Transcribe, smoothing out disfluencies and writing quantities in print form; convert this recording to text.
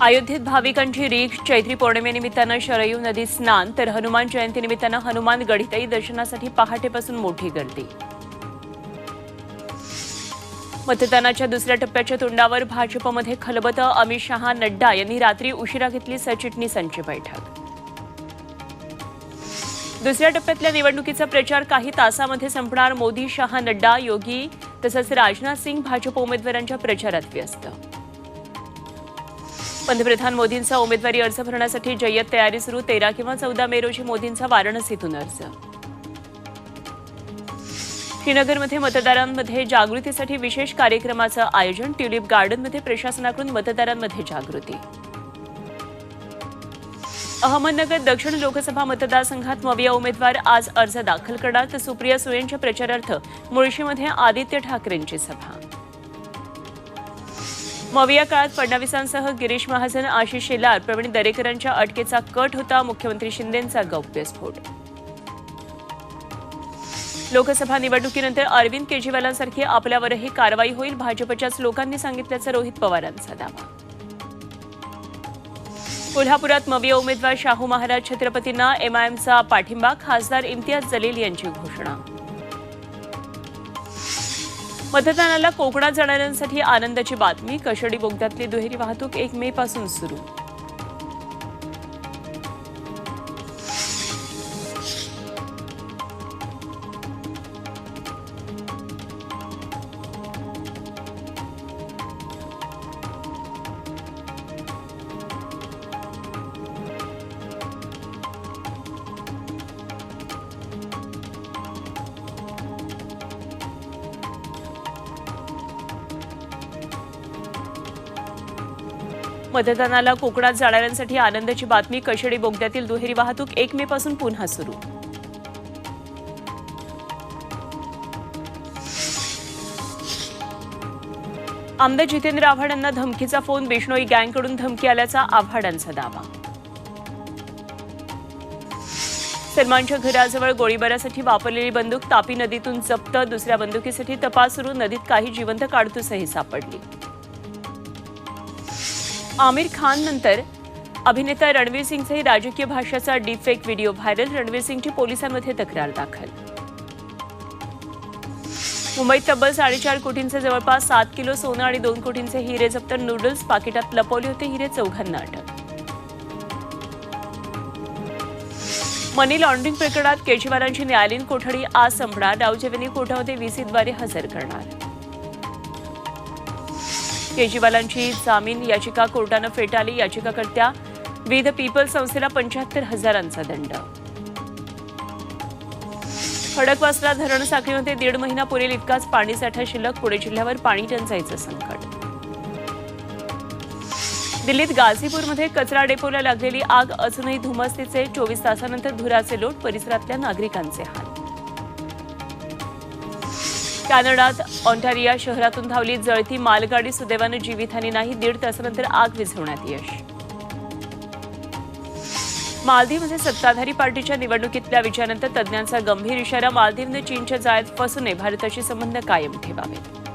अयोध्येत भाविकांची रीघ. चैत्री पौर्णिमेनिमित्तानं शरयू नदीत स्नान, तर हनुमान जयंतीनिमित्तानं हनुमान गडीतही दर्शनासाठी पहाटेपासून मोठी गर्दी. मतदानाच्या दुसऱ्या टप्प्याच्या तोंडावर भाजपमध्ये खलबतं. अमित शहा, नड्डा यांनी रात्री उशिरा घेतली सरचिटणीसांची बैठक. दुसऱ्या टप्प्यातल्या निवडणुकीचा प्रचार काही तासांमध्ये संपणार. मोदी, शहा, नड्डा, योगी तसंच राजनाथ सिंग भाजप उमेदवारांच्या प्रचारात व्यस्त. पंतप्रधान मोदींचा उमेदवारी अर्ज भरण्यासाठी जय्यत तयारी सुरू. 13 किंवा 14 मे रोजी मोदींचा वाराणसीतून अर्ज. श्रीनगरमध्ये मतदारांमध्ये जागृतीसाठी विशेष कार्यक्रमाचं आयोजन. ट्युलिप गार्डनमध्ये प्रशासनाकडून मतदारांमध्ये जागृती. अहमदनगर दक्षिण लोकसभा मतदारसंघात मविया उमेदवार आज अर्ज दाखल करणार, तर सुप्रिया सुळेंच्या प्रचारार्थ मुळशीमध्ये आदित्य ठाकरेंची सभा. मविया काळात फडणवीसांसह गिरीश महाजन, आशिष शेलार, प्रवीण दरेकरांच्या अटकेचा कट होता. मुख्यमंत्री शिंदेंचा गौप्यस्फोट. लोकसभा निवडणुकीनंतर अरविंद केजरीवालांसारखी आपल्यावरही कारवाई होईल, भाजपच्याच लोकांनी सांगितल्याचा रोहित पवारांचा दावा. कोल्हापुरात मविया उमेदवार शाहू महाराज छत्रपतींना एमआयएमचा पाठिंबा. खासदार इम्तियाज जलील यांची घोषणा. मतदानाला कोकणात जाणाऱ्यांसाठी आनंदाची बातमी. कशेडी बोगद्यातली दुहेरी वाहतूक 1 मे पासून सुरू. मतदानाला कोकणात जाणाऱ्यांसाठी आनंदाची बातमी. कशेडी बोगद्यातील दुहेरी वाहतूक 1 मे पासून पुन्हा सुरू. आमदार जितेंद्र आव्हाड यांना धमकीचा फोन. बिश्नोई गँगकडून धमकी आल्याचा आव्हाडांचा दावा. सलमानच्या घराजवळ गोळीबारासाठी वापरलेली बंदूक तापी नदीतून जप्त. दुसऱ्या बंदुकीसाठी तपास सुरू. नदीत काही जिवंत काडतुसही सापडली. आमिर खान नंतर अभिनेता रणवीर सिंगचाही राजकीय भाषेचा डीपफेक व्हिडिओ व्हायरल. रणवीर सिंगची पोलिसांमध्ये तक्रार दाखल. मुंबईत तब्बल 4.5 कोटींचे जवळपास 7 किलो सोनं आणि 2 कोटींचे हिरे जप्त. नूडल्स पाकिटात लपवले होते हिरे. 4घांना अटक. मनी लॉन्ड्रिंग प्रकरणात केजरीवालांची न्यायालयीन कोठडी आज संपणार. राऊज रेव्हेन्यू कोर्टामध्ये व्हीसीद्वारे हजर करणार. केजरीवालांची जामीन याचिका कोर्टानं फेटाळली. याचिकाकर्त्या वी द पीपल संस्थेला 75,000चा दंड. खडकवासला धरण साखळीमध्ये 1.5 महिना पुरेल इतकाच पाणीसाठा शिल्लक. पुणे जिल्ह्यावर पाणी टंचाईचं संकट. दिल्लीत गाझीपूरमध्ये कचरा डेपोला लागलेली आग अजूनही धुमसतीचे. 24 तासानंतर धुराचे लोट. परिसरातल्या नागरिकांचे हाल. कॅनडात ऑन्टारिया शहरातून धावली जळती मालगाडी. सुदैवानं जीवितहानी नाही. 1.5 तासानंतर आग विझवण्यात यश. मालदीवमध्ये सत्ताधारी पार्टीच्या निवडणुकीतल्या विजयानंतर तज्ज्ञांचा गंभीर इशारा. मालदीवने चीनच्या जाळ्यात फसू नये, भारताशी संबंध कायम ठेवावेत.